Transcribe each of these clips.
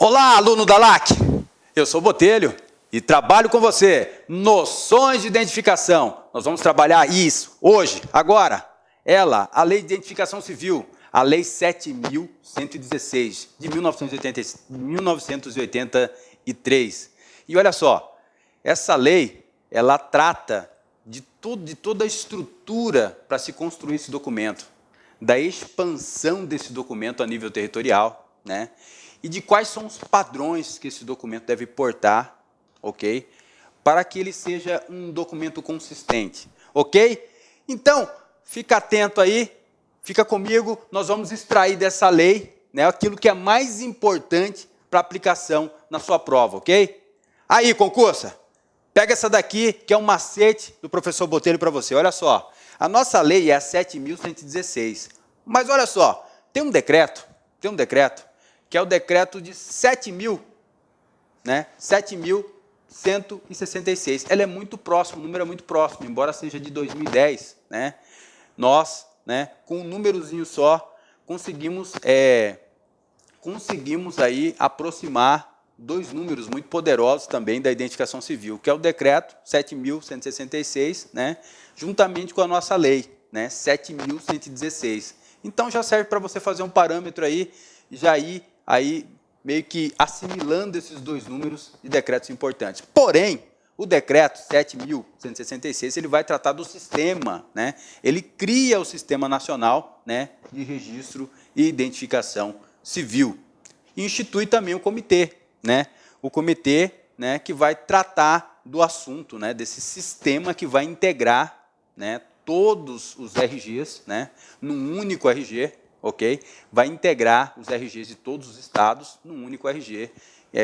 Olá, aluno da LAC! Eu sou Botelho e trabalho com você. Noções de identificação. Nós vamos trabalhar isso hoje, agora. Ela, a Lei de Identificação Civil, a Lei 7.116, de 1983. E olha só, essa lei, ela trata de toda a estrutura para se construir esse documento, da expansão desse documento a nível territorial, né? E de quais são os padrões que esse documento deve portar, ok? Para que ele seja um documento consistente, ok? Então, fica atento aí, fica comigo, nós vamos extrair dessa lei, né, aquilo que é mais importante para aplicação na sua prova, ok? Aí, concursa, pega essa daqui, que é um macete do professor Botelho para você. Olha só, a nossa lei é a 7.116, mas olha só, tem um decreto, que é o decreto de 7.000, né? 7.166. Ela é muito próxima, o número é muito próximo, embora seja de 2010, né? Nós, né, com um númerozinho só, conseguimos aí aproximar dois números muito poderosos também da identificação civil, que é o decreto 7.166, né, juntamente com a nossa lei, né, 7.116. Então, já serve para você fazer um parâmetro aí, já ir aí meio que assimilando esses dois números de decretos importantes. Porém, o decreto 7.166, ele vai tratar do sistema, né? Ele cria o Sistema Nacional, né, de Registro e Identificação Civil. E institui também o comitê, né? O comitê, né, que vai tratar do assunto, né, desse sistema que vai integrar, né, todos os RGs, né, num único RG, ok? Vai integrar os RGs de todos os estados num único RG,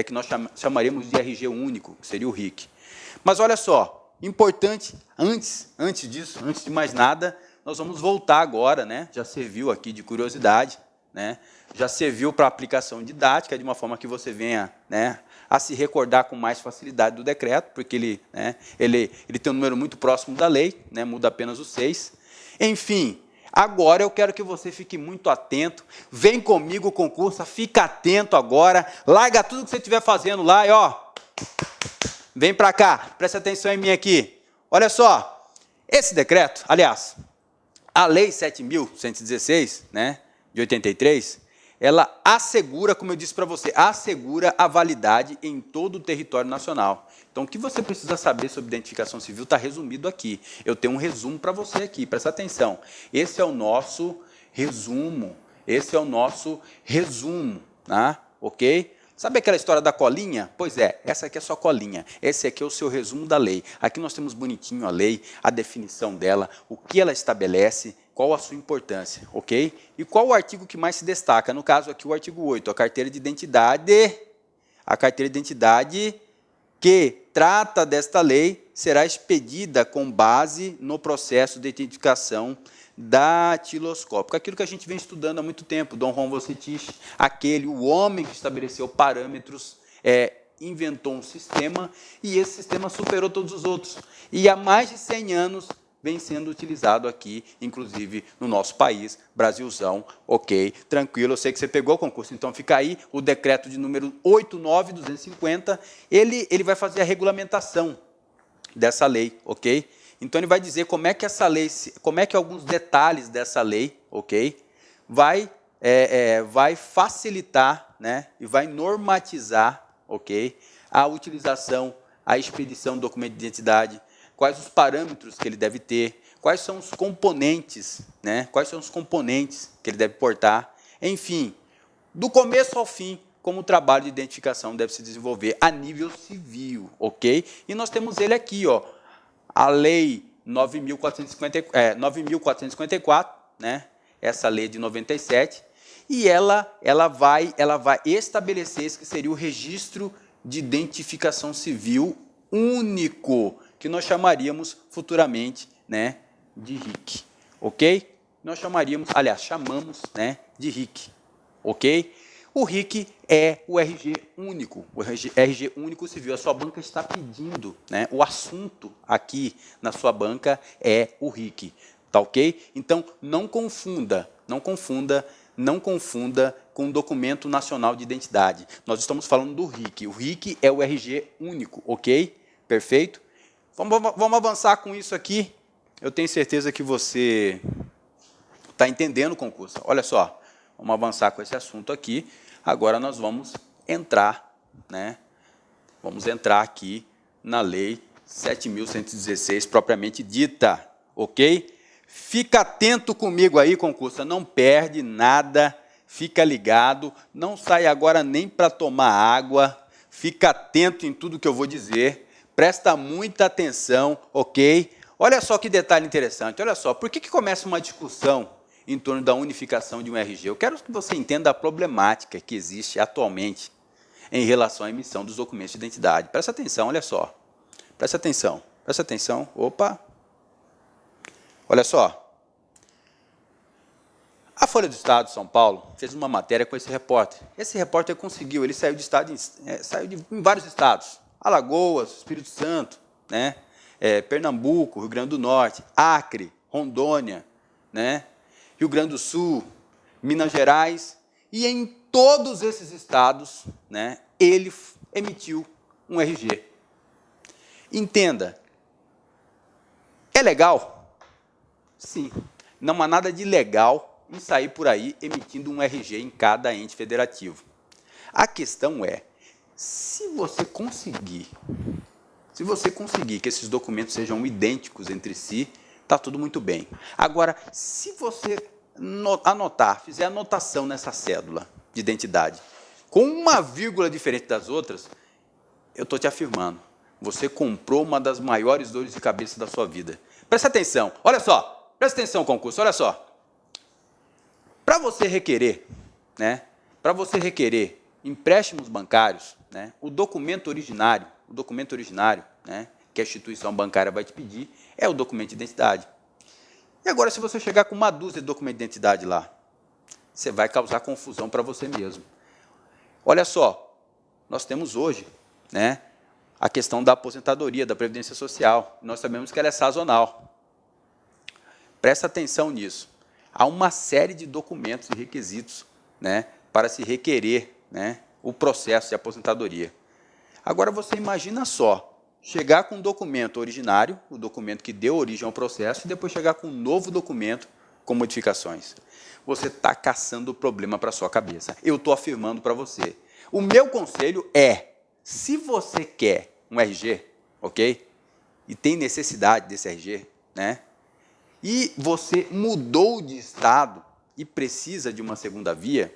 que nós chamaríamos de RG único, que seria o RIC. Mas olha só, importante, antes de mais nada, nós vamos voltar agora, né? Já serviu aqui de curiosidade, né? Já serviu para aplicação didática, de uma forma que você venha, né, a se recordar com mais facilidade do decreto, porque ele tem um número muito próximo da lei, né? Muda apenas o 6. Enfim, agora eu quero que você fique muito atento, vem comigo, concurso, fica atento agora, larga tudo que você estiver fazendo lá e, ó, vem para cá, presta atenção em mim aqui. Olha só, esse decreto, aliás, a Lei 7.116, né, de 83, ela assegura, como eu disse para você, assegura a validade em todo o território nacional. Então, o que você precisa saber sobre identificação civil está resumido aqui. Eu tenho um resumo para você aqui, presta atenção. Esse é o nosso resumo, tá? Ok? Sabe aquela história da colinha? Pois é, essa aqui é a sua colinha. Esse aqui é o seu resumo da lei. Aqui nós temos bonitinho a lei, a definição dela, o que ela estabelece, qual a sua importância, ok? E qual o artigo que mais se destaca? No caso aqui, o artigo 8, a carteira de identidade. A carteira de identidade que trata desta lei será expedida com base no processo de identificação datiloscópico. Aquilo que a gente vem estudando há muito tempo, Dom Juan Vocetich, o homem que estabeleceu parâmetros, inventou um sistema e esse sistema superou todos os outros. E há mais de 100 anos vem sendo utilizado aqui, inclusive no nosso país, Brasilzão, ok, tranquilo, eu sei que você pegou o concurso, então fica aí, o decreto de número 89250, ele vai fazer a regulamentação dessa lei, ok? Então, ele vai dizer como é que essa lei, como é que alguns detalhes dessa lei, ok, vai facilitar, né, e vai normatizar, ok, a utilização, a expedição do documento de identidade, quais os parâmetros que ele deve ter, quais são os componentes, né, quais são os componentes que ele deve portar, enfim, do começo ao fim, como o trabalho de identificação deve se desenvolver a nível civil, ok? E nós temos ele aqui, ó, a Lei 9.454, né? Essa lei de 97, e ela vai estabelecer esse que seria o registro de identificação civil único, que nós chamaríamos futuramente, né, de RIC, ok? Nós chamamos, né, de RIC, ok? O RIC é o RG único, o RG único civil. A sua banca está pedindo, né? O assunto aqui na sua banca é o RIC, tá ok? Então, não confunda Não confunda com o Documento Nacional de Identidade. Nós estamos falando do RIC. O RIC é o RG único, ok? Perfeito? Vamos avançar com isso aqui. Eu tenho certeza que você está entendendo o concurso. Olha só, vamos avançar com esse assunto aqui. Agora nós vamos entrar, né? Vamos entrar aqui na Lei 7.116, propriamente dita, ok? Fica atento comigo aí, concurso, não perde nada, fica ligado, não sai agora nem para tomar água, fica atento em tudo que eu vou dizer, presta muita atenção, ok? Olha só que detalhe interessante, olha só, por que começa uma discussão em torno da unificação de um RG? Eu quero que você entenda a problemática que existe atualmente em relação à emissão dos documentos de identidade. Presta atenção, olha só, presta atenção, opa! Olha só, a Folha do Estado de São Paulo fez uma matéria com esse repórter. Esse repórter conseguiu, ele saiu em vários estados, Alagoas, Espírito Santo, né? Pernambuco, Rio Grande do Norte, Acre, Rondônia, né? Rio Grande do Sul, Minas Gerais, e em todos esses estados, né, ele emitiu um RG. Entenda, é legal? Sim, não há nada de legal em sair por aí emitindo um RG em cada ente federativo. A questão é, se você conseguir que esses documentos sejam idênticos entre si, está tudo muito bem. Agora, se você fizer anotação nessa cédula de identidade, com uma vírgula diferente das outras, eu estou te afirmando, você comprou uma das maiores dores de cabeça da sua vida. Presta atenção, olha só. Presta atenção, concurso, olha só. Para você requerer, né, empréstimos bancários, né, o documento originário, né, que a instituição bancária vai te pedir, é o documento de identidade. E agora, se você chegar com uma dúzia de documentos de identidade lá, você vai causar confusão para você mesmo. Olha só, nós temos hoje, né, a questão da aposentadoria, da Previdência Social. Nós sabemos que ela é sazonal. Presta atenção nisso. Há uma série de documentos e requisitos, né, para se requerer, né, o processo de aposentadoria. Agora, você imagina só, chegar com um documento originário, o documento que deu origem ao processo, e depois chegar com um novo documento com modificações. Você está caçando o problema para a sua cabeça. Eu estou afirmando para você. O meu conselho é, se você quer um RG, ok? E tem necessidade desse RG, né? E você mudou de estado e precisa de uma segunda via,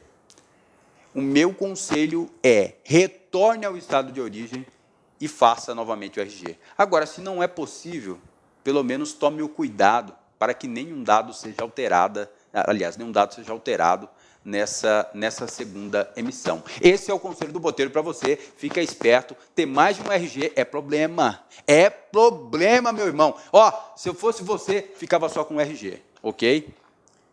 o meu conselho é, retorne ao estado de origem e faça novamente o RG. Agora, se não é possível, pelo menos tome o cuidado para que nenhum dado seja alterado, nessa segunda emissão. Esse é o conselho do Boteiro para você, fica esperto, ter mais de um RG é problema, meu irmão. Ó, se eu fosse você, ficava só com um RG, ok?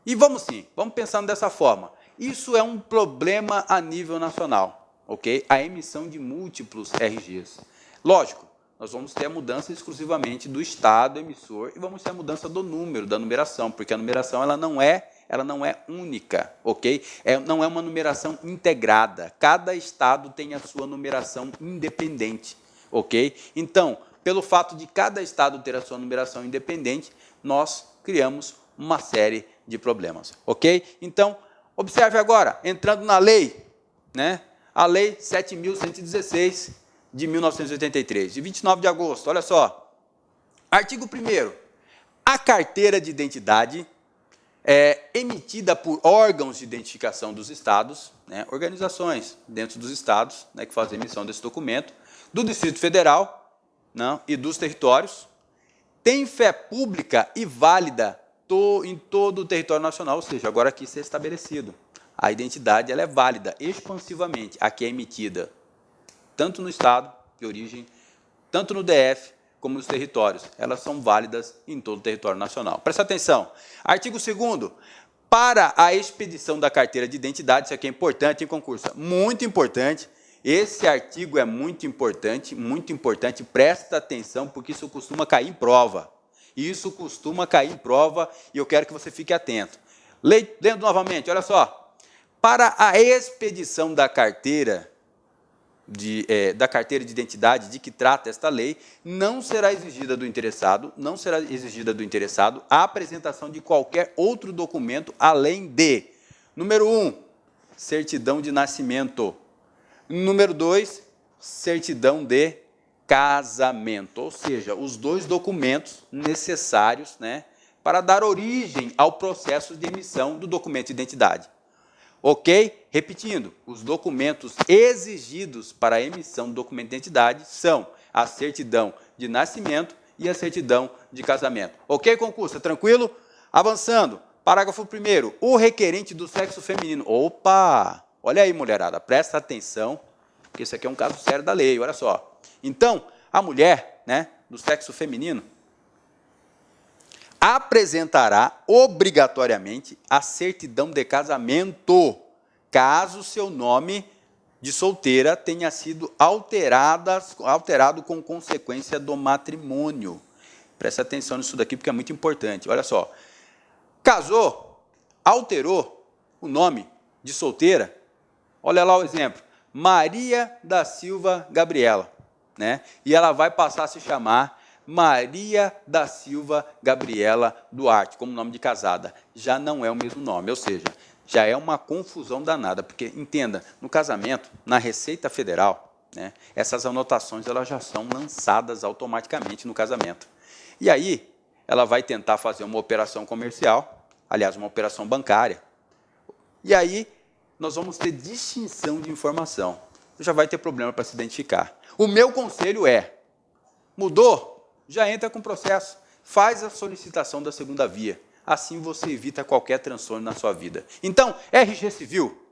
E vamos sim, vamos pensando dessa forma. Isso é um problema a nível nacional, ok? A emissão de múltiplos RGs. Lógico, nós vamos ter a mudança exclusivamente do estado emissor e vamos ter a mudança do número, da numeração, porque a numeração ela não é única, ok? Não é uma numeração integrada. Cada estado tem a sua numeração independente, ok? Então, pelo fato de cada estado ter a sua numeração independente, nós criamos uma série de problemas, ok? Então, observe agora, entrando na lei, né? A Lei 7.116 de 1983, de 29 de agosto, olha só. Artigo 1º. A carteira de identidade emitida por órgãos de identificação dos estados, né, organizações dentro dos estados, né, que fazem emissão desse documento, do Distrito Federal, não, e dos territórios, tem fé pública e válida em todo o território nacional, ou seja, agora aqui está estabelecido. A identidade ela é válida expansivamente, a que é emitida tanto no estado de origem, tanto no DF, como nos territórios. Elas são válidas em todo o território nacional. Presta atenção. Artigo 2º. Para a expedição da carteira de identidade, isso aqui é importante em concurso, muito importante. Esse artigo é muito importante, presta atenção, porque isso costuma cair em prova. E eu quero que você fique atento. Lendo novamente, olha só. Para a expedição da carteira de identidade de que trata esta lei, não será exigida do interessado a apresentação de qualquer outro documento além de, número 1, certidão de nascimento, número 2, certidão de casamento, ou seja, os dois documentos necessários, né, para dar origem ao processo de emissão do documento de identidade. Ok? Repetindo, os documentos exigidos para a emissão do documento de identidade são a certidão de nascimento e a certidão de casamento. Ok, concurso? Tranquilo? Avançando. Parágrafo 1º. O requerente do sexo feminino. Opa! Olha aí, mulherada, presta atenção, porque isso aqui é um caso sério da lei, olha só. Então, a mulher, né, do sexo feminino, apresentará obrigatoriamente a certidão de casamento, caso seu nome de solteira tenha sido alterado com consequência do matrimônio. Presta atenção nisso daqui, porque é muito importante. Olha só, casou, alterou o nome de solteira, olha lá o exemplo, Maria da Silva Gabriela, né? E ela vai passar a se chamar Maria da Silva Gabriela Duarte, como nome de casada. Já não é o mesmo nome, ou seja, já é uma confusão danada, porque, entenda, no casamento, na Receita Federal, né, essas anotações elas já são lançadas automaticamente no casamento. E aí, ela vai tentar fazer uma operação comercial, aliás, uma operação bancária, e aí nós vamos ter distinção de informação. Já vai ter problema para se identificar. O meu conselho é, mudou? Já entra com processo, faz a solicitação da segunda via, assim você evita qualquer transtorno na sua vida. Então, RG Civil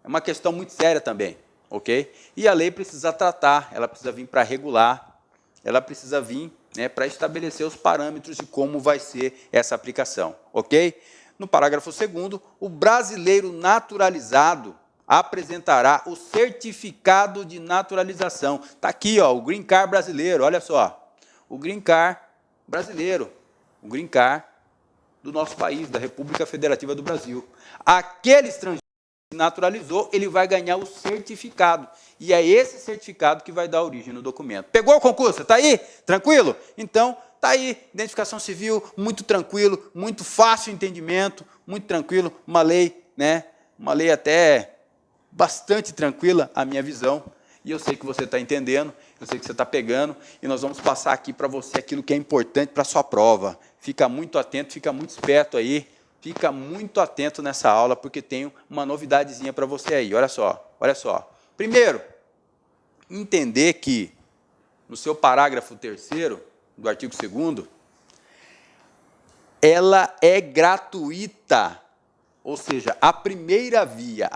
é uma questão muito séria também, ok? E a lei precisa tratar, ela precisa vir para regular, ela precisa vir, né, para estabelecer os parâmetros de como vai ser essa aplicação, ok? No parágrafo 2º, o brasileiro naturalizado apresentará o certificado de naturalização. Está aqui, ó, o Green Card brasileiro, olha só. O Green Card brasileiro, o Green Card do nosso país, da República Federativa do Brasil. Aquele estrangeiro que naturalizou, ele vai ganhar o certificado. E é esse certificado que vai dar origem no documento. Pegou o concurso? Está aí? Tranquilo? Então, está aí, identificação civil, muito tranquilo, muito fácil o entendimento, muito tranquilo, uma lei, né? Uma lei até bastante tranquila, a minha visão. E eu sei que você está entendendo, eu sei que você está pegando, e nós vamos passar aqui para você aquilo que é importante para a sua prova. Fica muito atento, fica muito esperto aí, fica muito atento nessa aula, porque tem uma novidadezinha para você aí. Olha só, olha só. Primeiro, entender que, no seu parágrafo 3º do artigo 2º, ela é gratuita, ou seja, a primeira via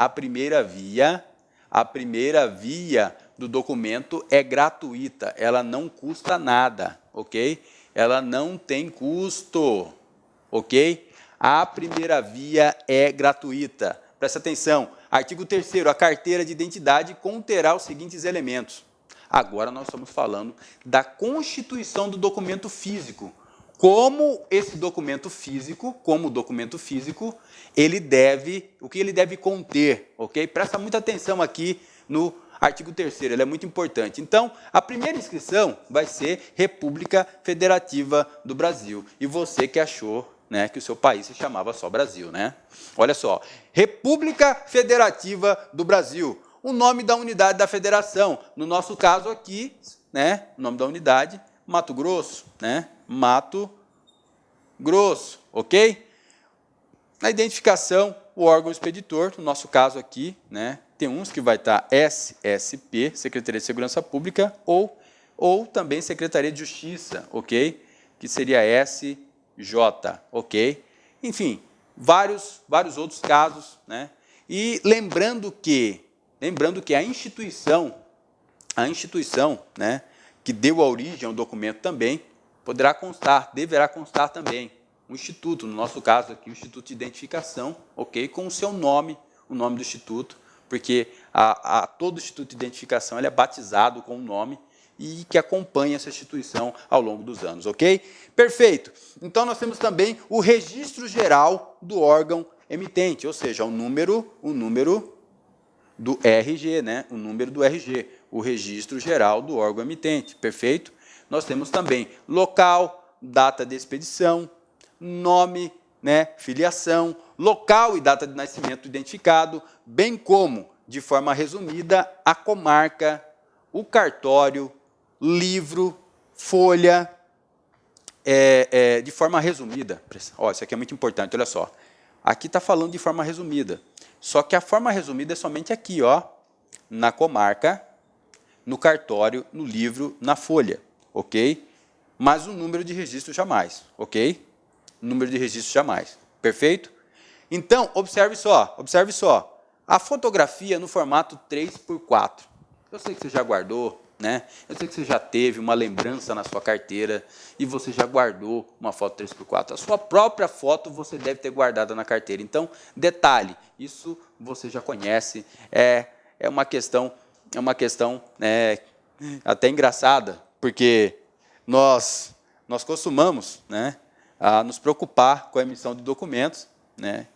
do documento é gratuita, ela não custa nada, ok? Ela não tem custo, ok? A primeira via é gratuita. Presta atenção, artigo 3º, a carteira de identidade conterá os seguintes elementos. Agora nós estamos falando da constituição do documento físico. Como documento físico, o que ele deve conter, ok? Presta muita atenção aqui no artigo 3º, ele é muito importante. Então, a primeira inscrição vai ser República Federativa do Brasil. E você que achou, né, que o seu país se chamava só Brasil, né? Olha só, República Federativa do Brasil, o nome da unidade da federação. No nosso caso aqui, né, o nome da unidade, Mato Grosso, né? Mato Grosso, ok? Na identificação, o órgão expeditor, no nosso caso aqui, né, tem uns que vai estar SSP, Secretaria de Segurança Pública, ou também Secretaria de Justiça, ok? Que seria SJ, ok? Enfim, vários outros casos, né? E lembrando que a instituição, né, que deu a origem ao documento também, deverá constar também um instituto, no nosso caso aqui, o Instituto de Identificação, ok? Com o seu nome, o nome do instituto, porque todo instituto de identificação ele é batizado com o nome e que acompanha essa instituição ao longo dos anos, ok? Perfeito. Então, nós temos também o registro geral do órgão emitente, ou seja, o número do RG, né? O número do RG, o registro geral do órgão emitente, perfeito? Nós temos também local, data de expedição, nome, né? Filiação, local e data de nascimento identificado, bem como, de forma resumida, a comarca, o cartório, livro, folha, de forma resumida. Ó, isso aqui é muito importante, olha só. Aqui está falando de forma resumida. Só que a forma resumida é somente aqui, ó, na comarca, no cartório, no livro, na folha, ok? Mas o número de registro jamais, ok? Número de registro jamais, perfeito? Então, observe só. A fotografia no formato 3x4. Eu sei que você já guardou, né? Eu sei que você já teve uma lembrança na sua carteira e você já guardou uma foto 3x4. A sua própria foto você deve ter guardada na carteira. Então, detalhe, isso você já conhece, é uma questão até engraçada, porque nós costumamos, né, a nos preocupar com a emissão de documentos, né,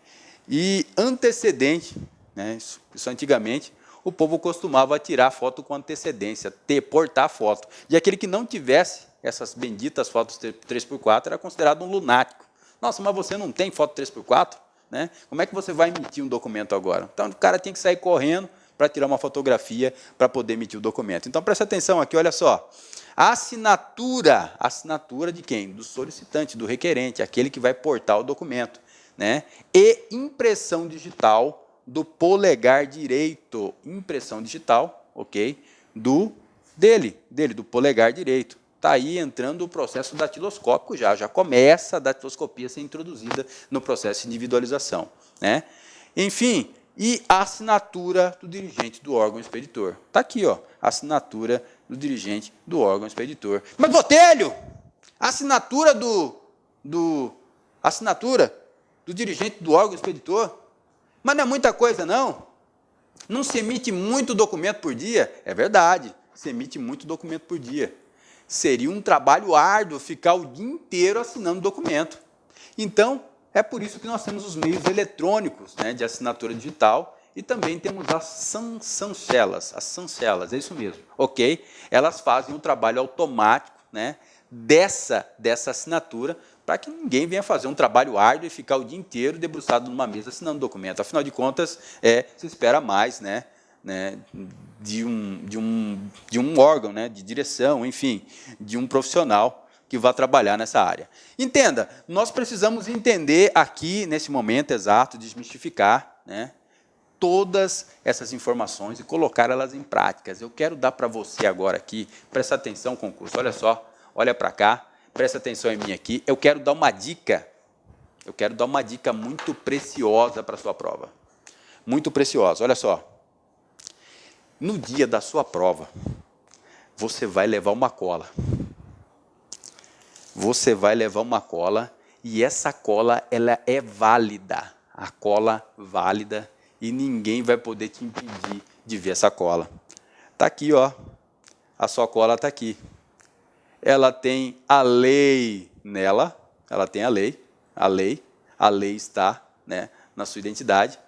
e antecedente, né, isso antigamente, o povo costumava tirar foto com antecedência, portar foto. E aquele que não tivesse essas benditas fotos 3x4 era considerado um lunático. Nossa, mas você não tem foto 3x4? Né? Como é que você vai emitir um documento agora? Então, o cara tem que sair correndo para tirar uma fotografia para poder emitir o documento. Então, preste atenção aqui, olha só. A assinatura de quem? Do solicitante, do requerente, aquele que vai portar o documento. Né? E impressão digital do polegar direito, impressão digital, ok? Do polegar direito. Está aí entrando o processo datiloscópico já começa a datiloscopia a ser introduzida no processo de individualização. Né? Enfim, e a assinatura do dirigente do órgão expeditor. Está aqui, ó, a assinatura do dirigente do órgão expeditor. Mas, Botelho, a assinatura do dirigente do órgão expeditor? Mas não é muita coisa, não. Não se emite muito documento por dia? É verdade, se emite muito documento por dia. Seria um trabalho árduo ficar o dia inteiro assinando documento. Então, é por isso que nós temos os meios eletrônicos, né, de assinatura digital e também temos as chancelas, é isso mesmo, ok? Elas fazem um trabalho automático, né, dessa assinatura, para que ninguém venha fazer um trabalho árduo e ficar o dia inteiro debruçado numa mesa assinando documento. Afinal de contas, se espera mais, né, de um órgão, né, de direção, enfim, de um profissional que vá trabalhar nessa área. Entenda, nós precisamos entender aqui, nesse momento exato, desmistificar, né, todas essas informações e colocar elas em práticas. Eu quero dar para você agora aqui, presta atenção, concurso, olha só, olha para cá, presta atenção em mim aqui, eu quero dar uma dica muito preciosa para a sua prova. Muito preciosa, olha só. No dia da sua prova, você vai levar uma cola. Você vai levar uma cola e essa cola ela é válida. A cola válida e ninguém vai poder te impedir de ver essa cola. Está aqui, ó. A sua cola está aqui. Ela tem a lei nela, ela tem a lei está, né, na sua identidade,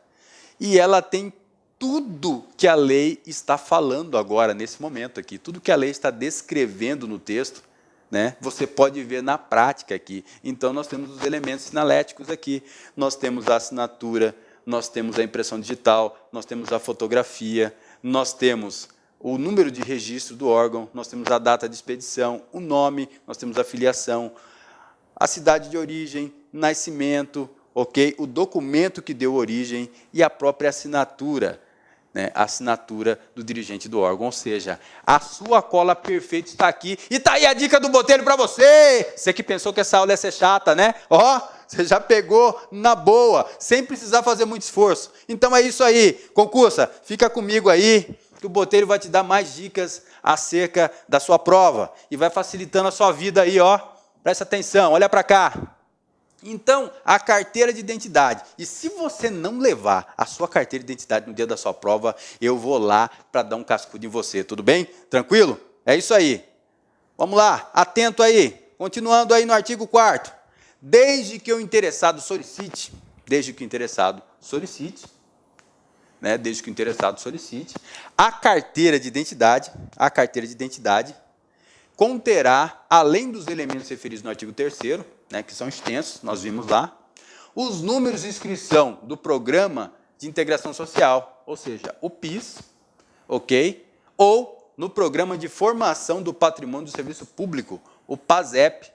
e ela tem tudo que a lei está falando agora, nesse momento aqui, tudo que a lei está descrevendo no texto, né, você pode ver na prática aqui. Então, nós temos os elementos sinaléticos aqui, nós temos a assinatura, nós temos a impressão digital, nós temos a fotografia, nós temos o número de registro do órgão, nós temos a data de expedição, o nome, nós temos a filiação, a cidade de origem, nascimento, ok? O documento que deu origem e a própria assinatura, né? A assinatura do dirigente do órgão, ou seja, a sua cola perfeita está aqui. E está aí a dica do Botelho para você! Você que pensou que essa aula ia ser chata, né? Ó, você já pegou na boa, sem precisar fazer muito esforço. Então é isso aí, concursa, fica comigo aí, que o Botelho vai te dar mais dicas acerca da sua prova e vai facilitando a sua vida aí, ó. Presta atenção, olha para cá. Então, a carteira de identidade. E se você não levar a sua carteira de identidade no dia da sua prova, eu vou lá para dar um cascudo em você, tudo bem? Tranquilo? É isso aí. Vamos lá, atento aí. Continuando aí no artigo 4º. Desde que o interessado solicite desde que o interessado solicite, né, desde que o interessado solicite. A carteira de identidade conterá, além dos elementos referidos no artigo 3º, né, que são extensos, nós vimos lá, os números de inscrição do Programa de Integração Social, ou seja, o PIS, ok? Ou no Programa de Formação do Patrimônio do Serviço Público, o PASEP,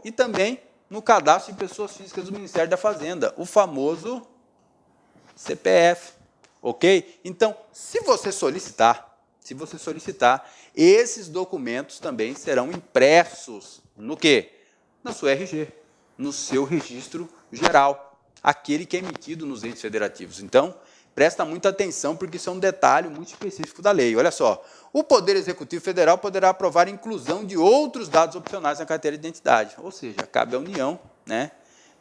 e também no Cadastro de Pessoas Físicas do Ministério da Fazenda, o famoso CPF, ok? Então, se você solicitar, esses documentos também serão impressos no quê? Na sua RG, no seu registro geral, aquele que é emitido nos entes federativos. Então, presta muita atenção, porque isso é um detalhe muito específico da lei. Olha só, o Poder Executivo Federal poderá aprovar a inclusão de outros dados opcionais na carteira de identidade, ou seja, cabe à União, né,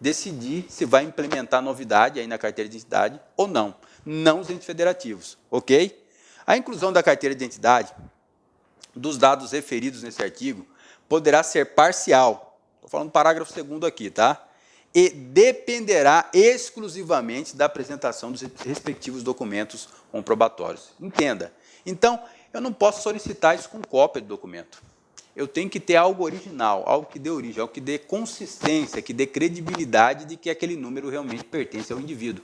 decidir se vai implementar novidade aí na carteira de identidade ou não, não os entes federativos, ok? A inclusão da carteira de identidade dos dados referidos nesse artigo poderá ser parcial, estou falando do parágrafo 2º aqui, tá? E dependerá exclusivamente da apresentação dos respectivos documentos comprobatórios. Entenda. Então, eu não posso solicitar isso com cópia de documento. Eu tenho que ter algo original, algo que dê origem, algo que dê consistência, que dê credibilidade de que aquele número realmente pertence ao indivíduo.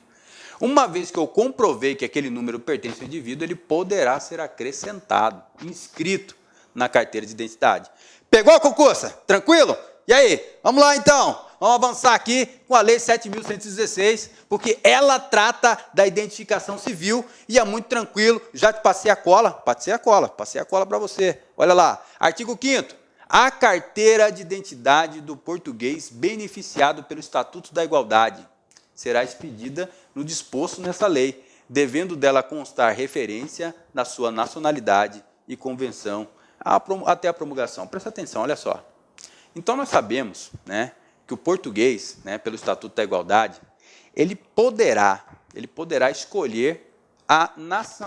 Uma vez que eu comprovei que aquele número pertence ao indivíduo, ele poderá ser acrescentado, inscrito na carteira de identidade. Pegou a concursa? Tranquilo? E aí? Vamos lá, então. Vamos avançar aqui com a Lei 7.116, porque ela trata da identificação civil e é muito tranquilo. Já te passei a cola para você. Olha lá, artigo 5º. A carteira de identidade do português beneficiado pelo Estatuto da Igualdade será expedida no disposto nessa lei, devendo dela constar referência na sua nacionalidade e convenção até a promulgação. Presta atenção, olha só. Então, nós sabemos, né, que o português, né, pelo Estatuto da Igualdade, ele poderá escolher a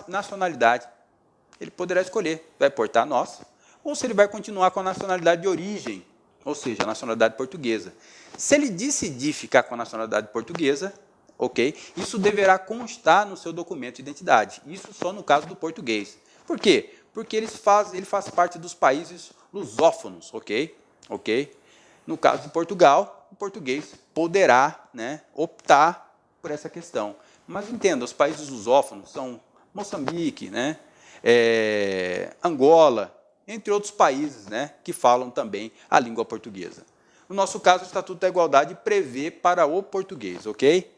nacionalidade. Ele poderá escolher, vai portar a nossa, ou se ele vai continuar com a nacionalidade de origem, ou seja, a nacionalidade portuguesa. Se ele decidir ficar com a nacionalidade portuguesa, ok, isso deverá constar no seu documento de identidade. Isso só no caso do português. Por quê? Porque ele faz parte dos países lusófonos, ok? No caso de Portugal, o português poderá, né, optar por essa questão. Mas entenda, os países lusófonos são Moçambique, né, Angola, entre outros países, né, que falam também a língua portuguesa. No nosso caso, o Estatuto da Igualdade prevê para o português, ok?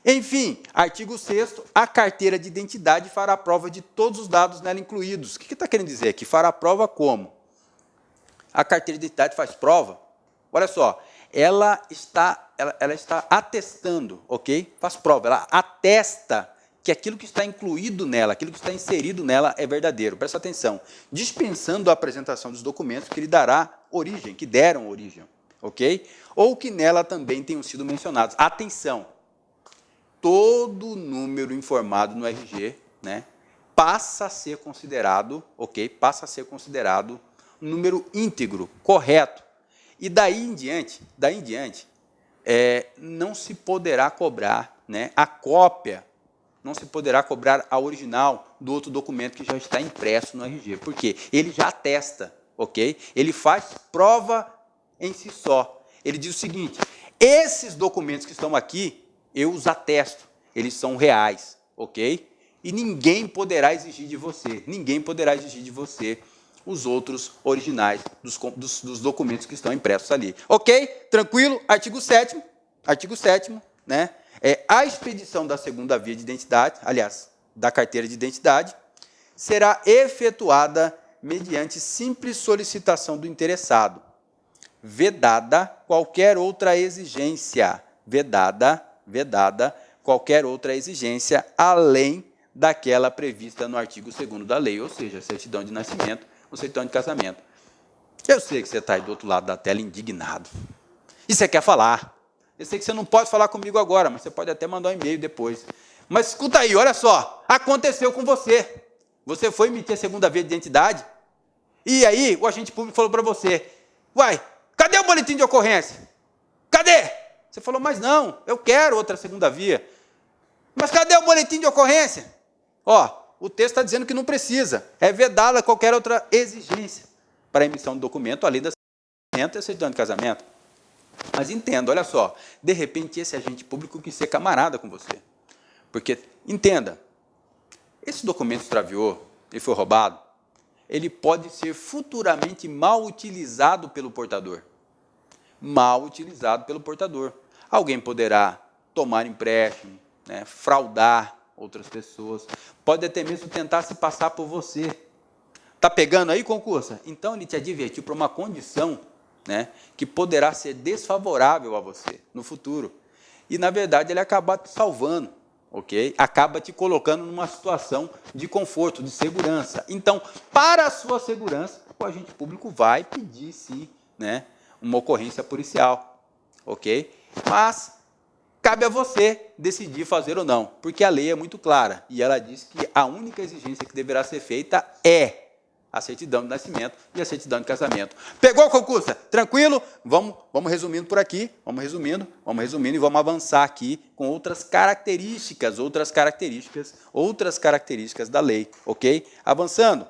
Enfim, artigo 6º, a carteira de identidade fará prova de todos os dados nela incluídos. O que está querendo dizer aqui? Fará prova como? A carteira de identidade faz prova? Olha só, ela está atestando, ok? Faz prova, ela atesta que aquilo que está incluído nela, aquilo que está inserido nela é verdadeiro. Presta atenção, dispensando a apresentação dos documentos que lhe dará origem, que deram origem, ok? Ou que nela também tenham sido mencionados. Atenção, todo número informado no RG, né, passa a ser considerado, ok? Passa a ser considerado um número íntegro, correto. E daí em diante, não se poderá cobrar, né, a cópia, não se poderá cobrar a original do outro documento que já está impresso no RG. Por quê? Ele já atesta, ok? Ele faz prova em si só. Ele diz o seguinte, esses documentos que estão aqui, eu os atesto, eles são reais, ok? E ninguém poderá exigir de você, os outros originais dos documentos que estão impressos ali. Ok? Tranquilo? Artigo 7º, né? A expedição da segunda via de identidade, aliás, da carteira de identidade, será efetuada mediante simples solicitação do interessado, vedada qualquer outra exigência, além daquela prevista no artigo 2º da lei, ou seja, certidão de nascimento ou certidão de casamento. Eu sei que você está aí do outro lado da tela indignado. E você quer falar. Eu sei que você não pode falar comigo agora, mas você pode até mandar um e-mail depois. Mas escuta aí, olha só, aconteceu com você. Você foi emitir a segunda via de identidade, e aí o agente público falou para você, uai, cadê o boletim de ocorrência? Cadê? Você falou, mas não, eu quero outra segunda via. Mas cadê o boletim de ocorrência? Ó, o texto está dizendo que não precisa. É vedada qualquer outra exigência para a emissão de documento, além da casamento e a certidão de casamento. Mas entenda, olha só, de repente esse agente público quis ser camarada com você. Porque, entenda, esse documento extraviou e foi roubado, ele pode ser futuramente mal utilizado pelo portador. Mal utilizado pelo portador. Alguém poderá tomar empréstimo, né, fraudar outras pessoas, pode até mesmo tentar se passar por você. Está pegando aí, concurso? Então, ele te advertiu para uma condição, né, que poderá ser desfavorável a você no futuro. E, na verdade, ele acaba te salvando, ok? Acaba te colocando numa situação de conforto, de segurança. Então, para a sua segurança, o agente público vai pedir, sim, né, uma ocorrência policial, ok? Mas cabe a você decidir fazer ou não, porque a lei é muito clara e ela diz que a única exigência que deverá ser feita é a certidão de nascimento e a certidão de casamento. Pegou a concurso? Tranquilo? Vamos resumindo por aqui, vamos resumindo e vamos avançar aqui com outras características da lei, ok? Avançando,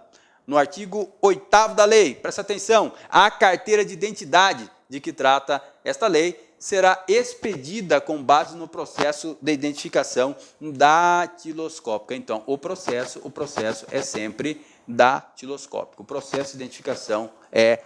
no artigo 8º da lei, presta atenção, a carteira de identidade de que trata esta lei será expedida com base no processo de identificação datiloscópica. Então, o processo é sempre datiloscópico. O processo de identificação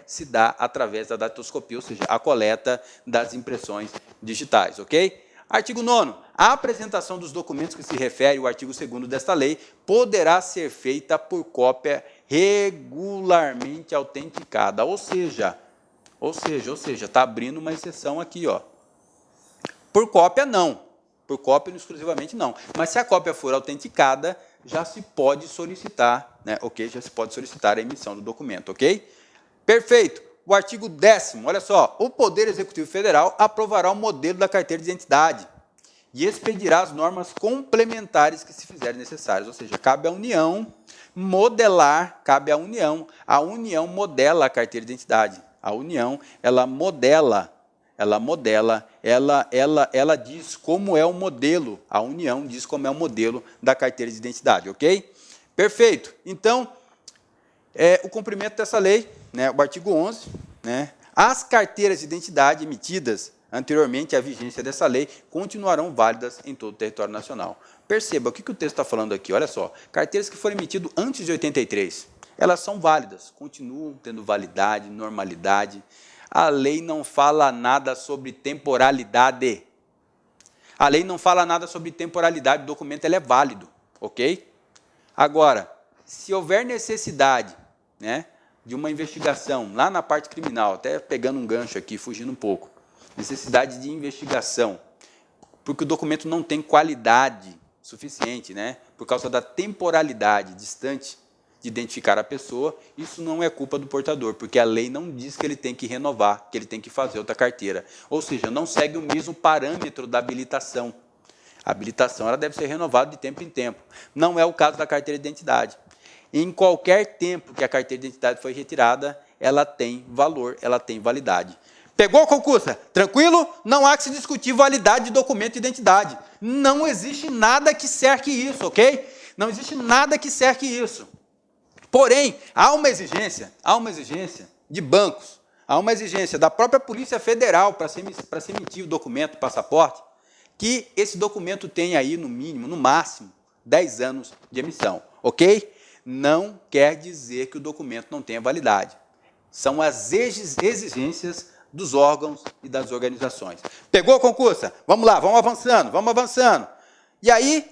se dá através da datiloscopia, ou seja, a coleta das impressões digitais, ok? Artigo 9º. A apresentação dos documentos que se refere ao artigo 2º desta lei poderá ser feita por cópia regularmente autenticada, ou seja, está abrindo uma exceção aqui, ó. Por cópia, não. Por cópia, exclusivamente, não. Mas se a cópia for autenticada, já se pode solicitar, né, ok? Já se pode solicitar a emissão do documento, ok? Perfeito. O artigo 10º, olha só, o Poder Executivo Federal aprovará o modelo da carteira de identidade e expedirá as normas complementares que se fizerem necessárias, ou seja, cabe à União modelar, a União modela a carteira de identidade. A União, ela diz como é o modelo, a União diz como é o modelo da carteira de identidade, ok? Perfeito. Então, o cumprimento dessa lei, né, o artigo 11, né, as carteiras de identidade emitidas anteriormente à vigência dessa lei continuarão válidas em todo o território nacional. Perceba, o que o texto está falando aqui? Olha só, carteiras que foram emitidas antes de 83, elas são válidas, continuam tendo validade, normalidade. A lei não fala nada sobre temporalidade. A lei não fala nada sobre temporalidade, o documento ele é válido, ok? Agora, se houver necessidade, né, de uma investigação, lá na parte criminal, até pegando um gancho aqui, fugindo um pouco, necessidade de investigação, porque o documento não tem qualidade suficiente, né, por causa da temporalidade distante de identificar a pessoa, isso não é culpa do portador, porque a lei não diz que ele tem que renovar, que ele tem que fazer outra carteira. Ou seja, não segue o mesmo parâmetro da habilitação. A habilitação ela deve ser renovada de tempo em tempo. Não é o caso da carteira de identidade. Em qualquer tempo que a carteira de identidade foi retirada, ela tem valor, ela tem validade. Pegou, concurso? Tranquilo? Não há que se discutir validade de documento de identidade. Não existe nada que cerque isso, ok? Não existe nada que cerque isso. Porém, há uma exigência de bancos, há uma exigência da própria Polícia Federal para se emitir o documento, o passaporte, que esse documento tenha aí, no mínimo, no máximo, 10 anos de emissão, ok? Não quer dizer que o documento não tenha validade. São as exigências dos órgãos e das organizações. Pegou, concurso? Vamos lá, vamos avançando. E aí,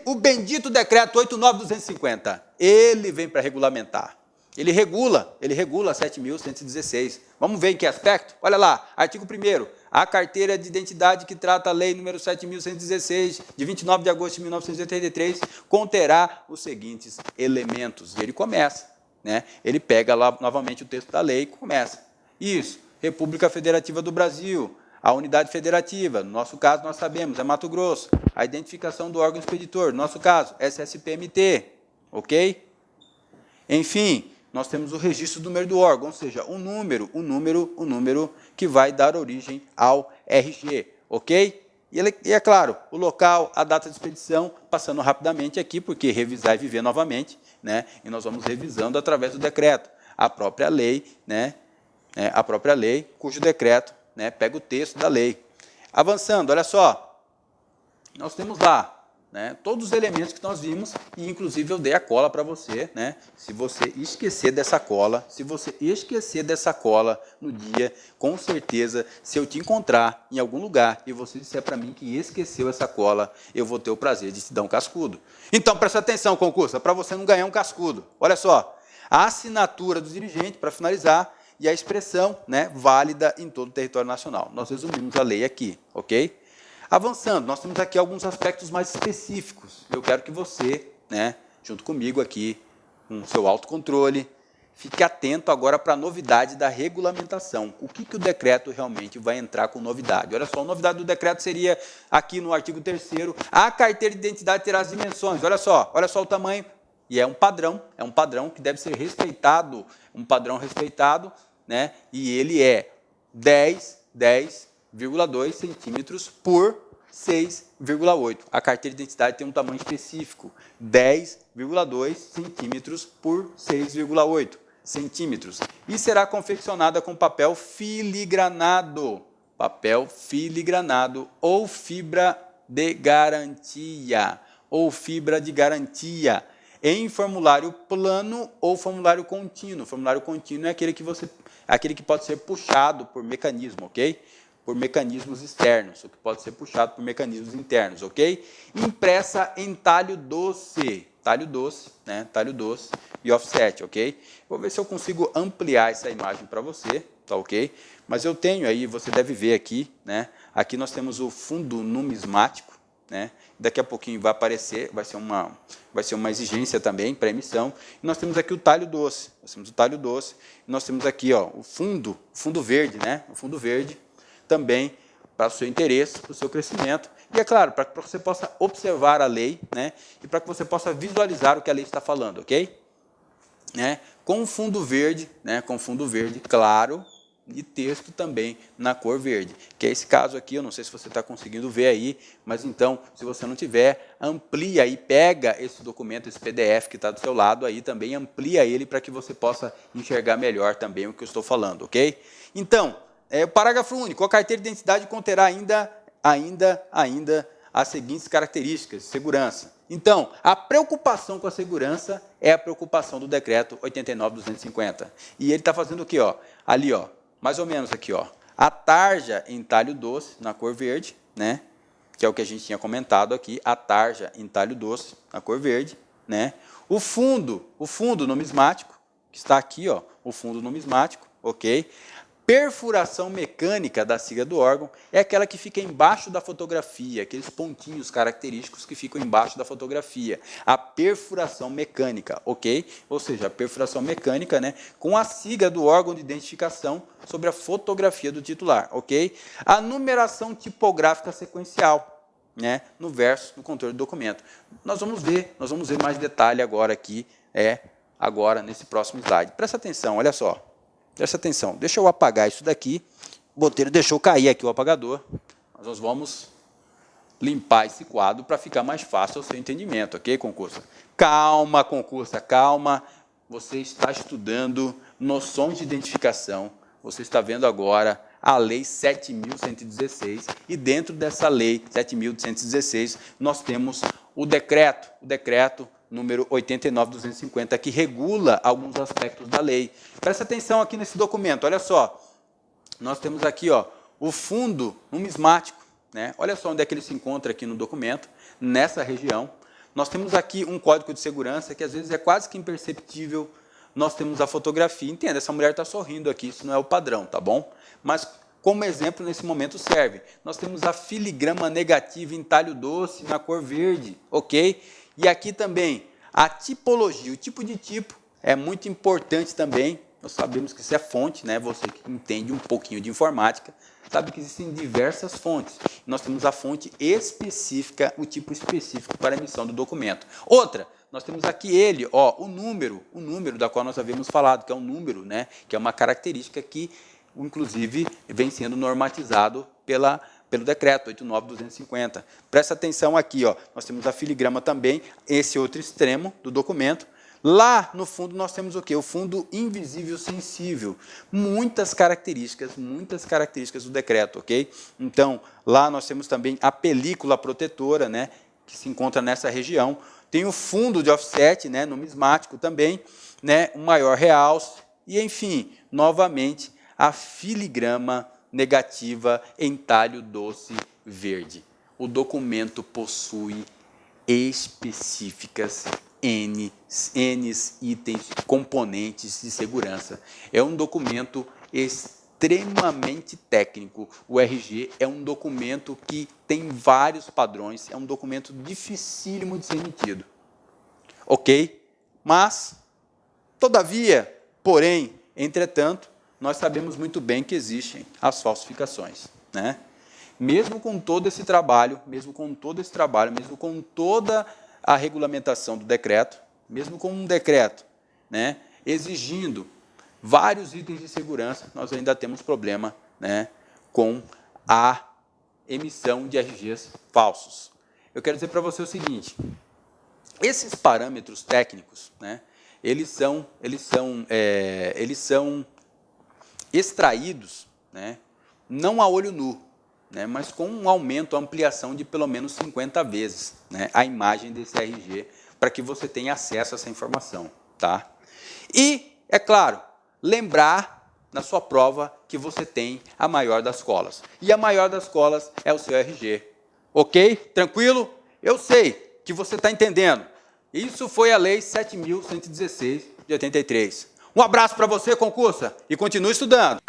o bendito decreto 8.9.250, ele vem para regulamentar. Ele regula 7.116. Vamos ver em que aspecto? Olha lá, artigo 1º. A carteira de identidade que trata a lei número 7.116, de 29 de agosto de 1983, conterá os seguintes elementos. E ele começa, né? Ele pega lá novamente o texto da lei e começa. Isso, República Federativa do Brasil, a unidade federativa, no nosso caso nós sabemos, é Mato Grosso, a identificação do órgão expeditor, no nosso caso, SSPMT, ok? Enfim, nós temos o registro do número do órgão, ou seja, o número que vai dar origem ao RG. ok? E é claro, o local, a data de expedição, passando rapidamente aqui, porque revisar e viver novamente, né? E nós vamos revisando através do decreto. A própria lei, né? A própria lei, cujo decreto, né, pega o texto da lei. Avançando, olha só, nós temos lá, né, todos os elementos que nós vimos, e inclusive eu dei a cola para você, né, se você esquecer dessa cola, no dia, com certeza, se eu te encontrar em algum lugar e você disser para mim que esqueceu essa cola, eu vou ter o prazer de te dar um cascudo. Então, presta atenção, concurso, para você não ganhar um cascudo. Olha só, a assinatura do dirigente, para finalizar, e a expressão, né, válida em todo o território nacional. Nós resumimos a lei aqui, ok? Avançando, nós temos aqui alguns aspectos mais específicos. Eu quero que você, né, junto comigo aqui, com o seu autocontrole, fique atento agora para a novidade da regulamentação. O que o decreto realmente vai entrar com novidade? Olha só, a novidade do decreto seria, aqui no artigo 3º, a carteira de identidade terá as dimensões. Olha só o tamanho. E é um padrão que deve ser respeitado, um padrão respeitado, né? E ele é 10,2 centímetros por 6,8. A carteira de identidade tem um tamanho específico, 10,2 centímetros por 6,8 centímetros. E será confeccionada com papel filigranado ou fibra de garantia, em formulário plano ou formulário contínuo. Formulário contínuo é aquele que pode ser puxado por mecanismo, ok? Por mecanismos externos, o que pode ser puxado por mecanismos internos, ok? Impressa em talho doce, né? Talho doce e offset, ok? Vou ver se eu consigo ampliar essa imagem para você, tá ok? Mas eu tenho aí, você deve ver aqui, né? Aqui nós temos o fundo numismático, né? Daqui a pouquinho vai aparecer, vai ser uma exigência também para emissão. E nós temos aqui o talho doce, nós temos aqui, ó, o fundo verde, né? O fundo verde também para o seu interesse, para o seu crescimento. E é claro, para que você possa observar a lei, né? E para que você possa visualizar o que a lei está falando, ok? Né? Com fundo verde, né? Com fundo verde claro, e texto também na cor verde, que é esse caso aqui. Eu não sei se você está conseguindo ver aí, mas então, se você não tiver, amplia e pega esse documento, esse PDF que está do seu lado aí, também amplia ele para que você possa enxergar melhor também o que eu estou falando, ok? Então, o parágrafo único, a carteira de identidade conterá ainda as seguintes características de segurança. Então, a preocupação com a segurança é a preocupação do decreto 89.250. E ele está fazendo o quê? Ó? Ali, ó, mais ou menos aqui, ó, a tarja em talho doce, na cor verde, né? Que é o que a gente tinha comentado aqui, a tarja em talho doce, na cor verde, né? O fundo numismático, que está aqui, ó, o fundo numismático, ok? Perfuração mecânica da siga do órgão é aquela que fica embaixo da fotografia, aqueles pontinhos característicos que ficam embaixo da fotografia. A perfuração mecânica, ok? Ou seja, a perfuração mecânica, né, com a siga do órgão de identificação sobre a fotografia do titular, ok? A numeração tipográfica sequencial, né, no verso, no contorno do documento. Nós vamos ver mais detalhe agora aqui, agora nesse próximo slide. Presta atenção, olha só. Presta atenção, deixa eu apagar isso daqui. O Botelho deixou cair aqui o apagador. Mas nós vamos limpar esse quadro para ficar mais fácil o seu entendimento, ok, concurso? Calma, concurso, calma. Você está estudando noções de identificação. Você está vendo agora a Lei 7.116. E dentro dessa Lei 7.116, nós temos o decreto número 89.250, que regula alguns aspectos da lei. Presta atenção aqui nesse documento, olha só. Nós temos aqui, ó, o fundo numismático, né? Olha só onde é que ele se encontra aqui no documento, nessa região. Nós temos aqui um código de segurança que às vezes é quase que imperceptível. Nós temos a fotografia, entenda, essa mulher está sorrindo aqui, isso não é o padrão, tá bom? Mas como exemplo nesse momento serve. Nós temos a filigrama negativa em talho doce, na cor verde, ok? E aqui também a tipologia, o tipo de tipo é muito importante também. Nós sabemos que isso é fonte, né? Você que entende um pouquinho de informática, sabe que existem diversas fontes. Nós temos a fonte específica, o tipo específico para a emissão do documento. Outra, nós temos aqui ele, ó, o número da qual nós havíamos falado, que é um número, né? Que é uma característica que, inclusive, vem sendo normatizado pelo decreto 89.250. Presta atenção aqui, ó, nós temos a filigrama também, esse outro extremo do documento. Lá no fundo nós temos o quê? O fundo invisível sensível. Muitas características do decreto, ok? Então, lá nós temos também a película protetora, né, que se encontra nessa região. Tem o fundo de offset, né, numismático também, né, um maior realce e, enfim, novamente, a filigrama negativa em talho doce verde. O documento possui específicas N itens, componentes de segurança. É um documento extremamente técnico. O RG é um documento que tem vários padrões, é um documento dificílimo de ser emitido. Ok? Mas, todavia, porém, entretanto, nós sabemos muito bem que existem as falsificações, né? Mesmo com todo esse trabalho, mesmo com toda a regulamentação do decreto, mesmo com um decreto, né, exigindo vários itens de segurança, nós ainda temos problema, né, com a emissão de RGs falsos. Eu quero dizer para você o seguinte, esses parâmetros técnicos, né, eles são extraídos, né, não a olho nu, né, mas com um aumento, ampliação de pelo menos 50 vezes, né, a imagem desse RG, para que você tenha acesso a essa informação. Tá? E, é claro, lembrar na sua prova que você tem a maior das colas. E a maior das colas é o seu RG. Ok? Tranquilo? Eu sei que você está entendendo. Isso foi a Lei 7.116 de 83. Um abraço para você, concursa, e continue estudando.